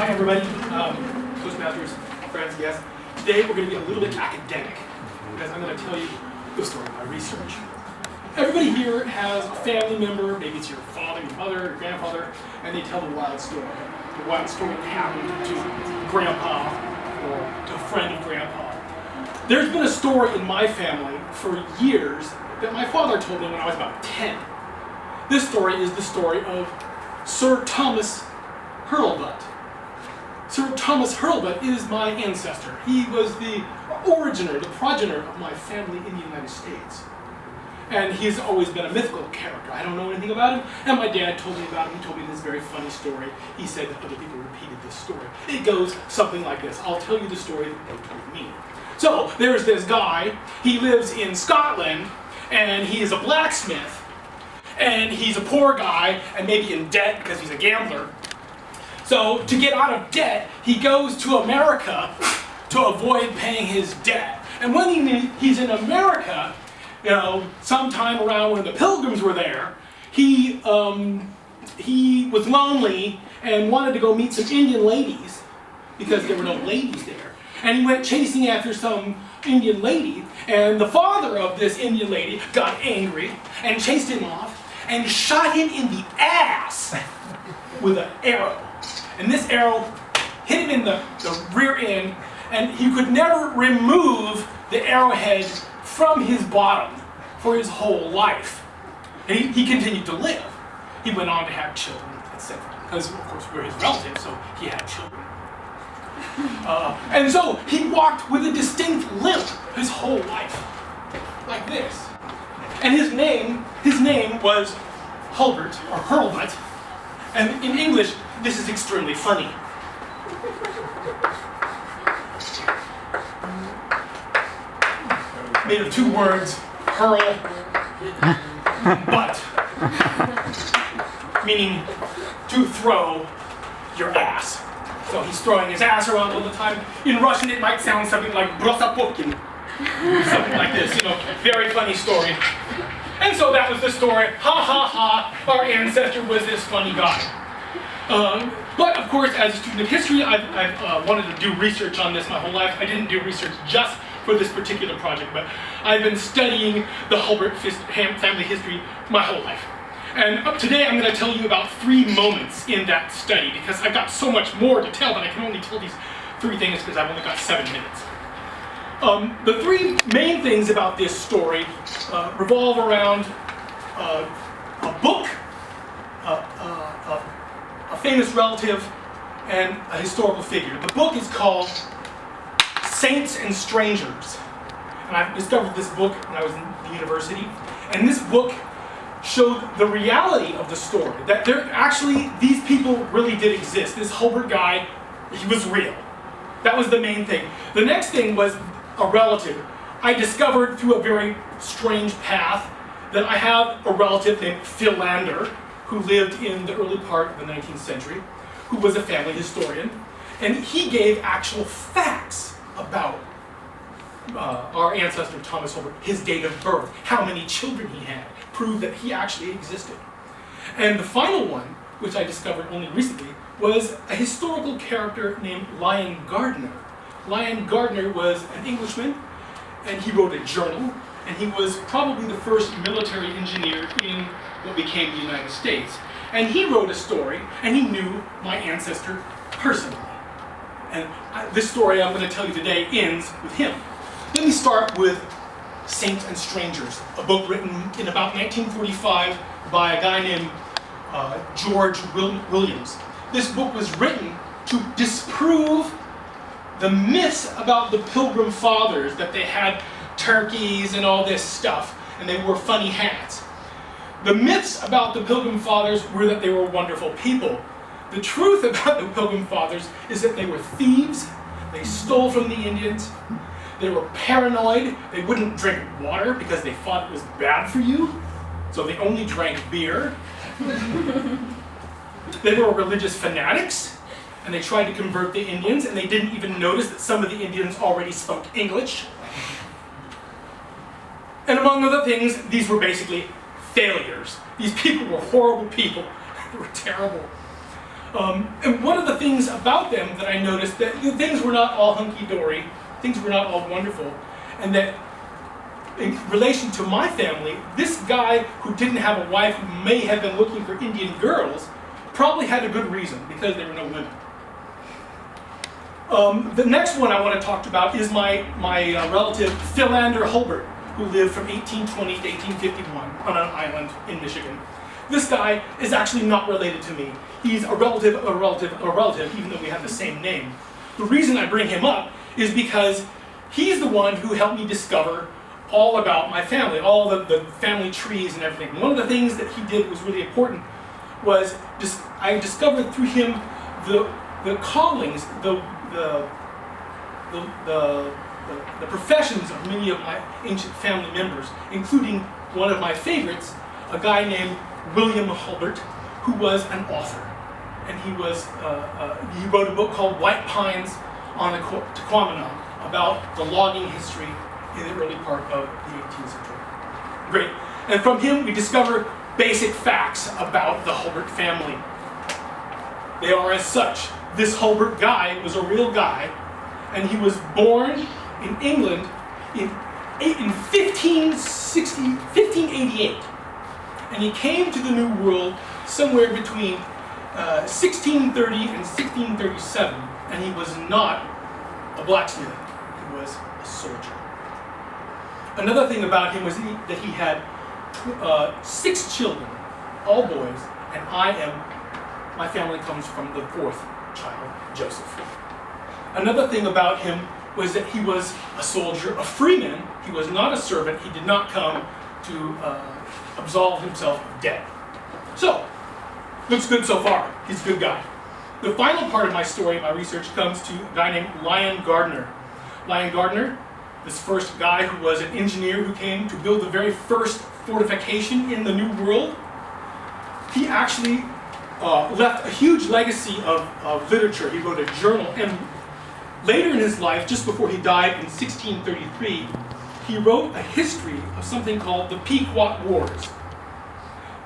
Hi everybody, Toastmasters, friends, guests. Today we're going to be a little bit academic because I'm going to tell you the story of my research. Everybody here has a family member, maybe it's your father, your mother, your grandfather, and they tell the wild story. The wild story that happened to grandpa or to a friend of grandpa. There's been a story in my family for years that my father told me when I was about 10. This story is the story of Sir Thomas Hulbert. Sir Thomas Hulbert is my ancestor. He was the originator, the progenitor of my family in the United States. And he's always been a mythical character. I don't know anything about him, and my dad told me about him. He told me this very funny story. He said that other people repeated this story. It goes something like this. I'll tell you the story that they told me. So, there's this guy. He lives in Scotland, and he is a blacksmith. And he's a poor guy, and maybe in debt because he's a gambler. So, to get out of debt, he goes to America to avoid paying his debt. And when he's in America, sometime around when the Pilgrims were there, he was lonely and wanted to go meet some Indian ladies because there were no ladies there. And he went chasing after some Indian lady, and the father of this Indian lady got angry and chased him off and shot him in the ass with an arrow. And this arrow hit him in the rear end, and he could never remove the arrowhead from his bottom for his whole life. And he continued to live. He went on to have children, etc. Because, of course, we're his relatives, so he had children. And so he walked with a distinct limp his whole life, like this. And his name was Hulbert, or Hulbert. And in English, this is extremely funny. Made of two words, hurl, but, meaning to throw your ass. So he's throwing his ass around all the time. In Russian, it might sound something like brosopotkin, something like this, very funny story. And so that was the story. Ha ha ha, our ancestor was this funny guy. But of course, as a student of history, I've wanted to do research on this my whole life. I didn't do research just for this particular project, but I've been studying the Hulbert family history my whole life. And today I'm going to tell you about 3 moments in that study, because I've got so much more to tell, but I can only tell these 3 things because I've only got 7 minutes. The 3 main things about this story revolve around a book, a famous relative, and a historical figure. The book is called Saints and Strangers. And I discovered this book when I was in the university. And this book showed the reality of the story. That these people really did exist. This Hulbert guy, he was real. That was the main thing. The next thing was a relative. I discovered through a very strange path that I have a relative named Philander, who lived in the early part of the 19th century, who was a family historian, and he gave actual facts about our ancestor Thomas Hulbert, his date of birth, how many children he had, proved that he actually existed. And the final one, which I discovered only recently, was a historical character named Lion Gardner. Lion Gardner was an Englishman, and he wrote a journal, and he was probably the first military engineer in what became the United States. And he wrote a story, and he knew my ancestor personally. And this story I'm going to tell you today ends with him. Let me start with Saints and Strangers, a book written in about 1945 by a guy named George Williams. This book was written to disprove the myths about the Pilgrim Fathers, that they had turkeys and all this stuff, and they wore funny hats. The myths about the Pilgrim Fathers were that they were wonderful people. The truth about the Pilgrim Fathers is that they were thieves, they stole from the Indians, they were paranoid, they wouldn't drink water because they thought it was bad for you, so they only drank beer. They were religious fanatics, and they tried to convert the Indians, and they didn't even notice that some of the Indians already spoke English. And among other things, these were basically failures. These people were horrible people. They were terrible. And one of the things about them that I noticed that things were not all hunky-dory, things were not all wonderful, and that in relation to my family, this guy who didn't have a wife, who may have been looking for Indian girls, probably had a good reason, because there were no women. The next one I want to talk about is my relative Philander Hulbert, who lived from 1820 to 1851 on an island in Michigan. This guy is actually not related to me. He's a relative, even though we have the same name. The reason I bring him up is because he's the one who helped me discover all about my family, all the family trees and everything. One of the things that he did was really important was I discovered through him the callings, the professions of many of my ancient family members, including one of my favorites, a guy named William Hulbert, who was an author. And he wrote a book called White Pines on the Tequamanon, about the logging history in the early part of the 18th century. Great. And from him we discover basic facts about the Hulbert family. They are as such. This Hulbert guy was a real guy, and he was born in England in 1588. And he came to the New World somewhere between 1630 and 1637, and he was not a blacksmith, he was a soldier. Another thing about him was that he had 6 children, all boys, and my family comes from the 4th child, Joseph. Another thing about him was that he was a soldier, a freeman. He was not a servant. He did not come to absolve himself of debt. So, looks good so far. He's a good guy. The final part of my story, my research, comes to a guy named Lyon Gardner. Lyon Gardner, this first guy who was an engineer who came to build the very first fortification in the New World, he actually left a huge legacy of literature. He wrote a journal, and later in his life, just before he died in 1633, he wrote a history of something called the Pequot Wars.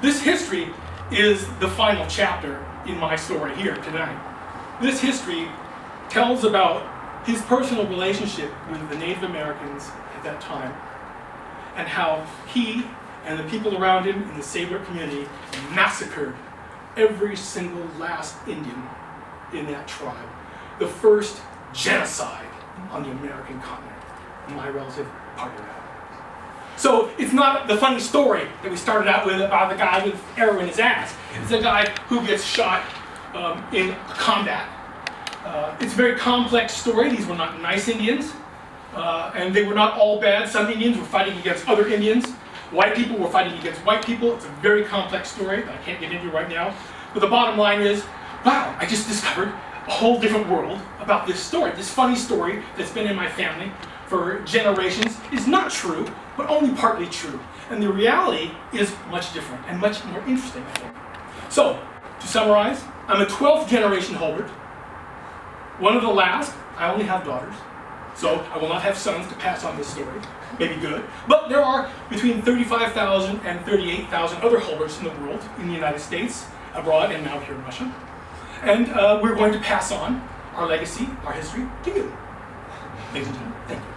This history is the final chapter in my story here tonight. This history tells about his personal relationship with the Native Americans at that time, and how he and the people around him in the Sabre community massacred every single last Indian in that tribe. The first genocide on the American continent. My relative part of that. So it's not the funny story that we started out with about the guy with arrow in his ass. It's a guy who gets shot in combat. It's a very complex story. These were not nice Indians, and they were not all bad. Some Indians were fighting against other Indians. White people were fighting against white people. It's a very complex story that I can't get into right now. But the bottom line is, wow, I just discovered a whole different world about this story. This funny story that's been in my family for generations is not true, but only partly true. And the reality is much different and much more interesting, I think. So, to summarize, I'm a 12th generation Hulbert. One of the last. I only have daughters, so I will not have sons to pass on this story. Maybe good. But there are between 35,000 and 38,000 other Hulberts in the world, in the United States, abroad, and now here in Russia. And we're going to pass on our legacy, our history, to you. Ladies and gentlemen, thank you.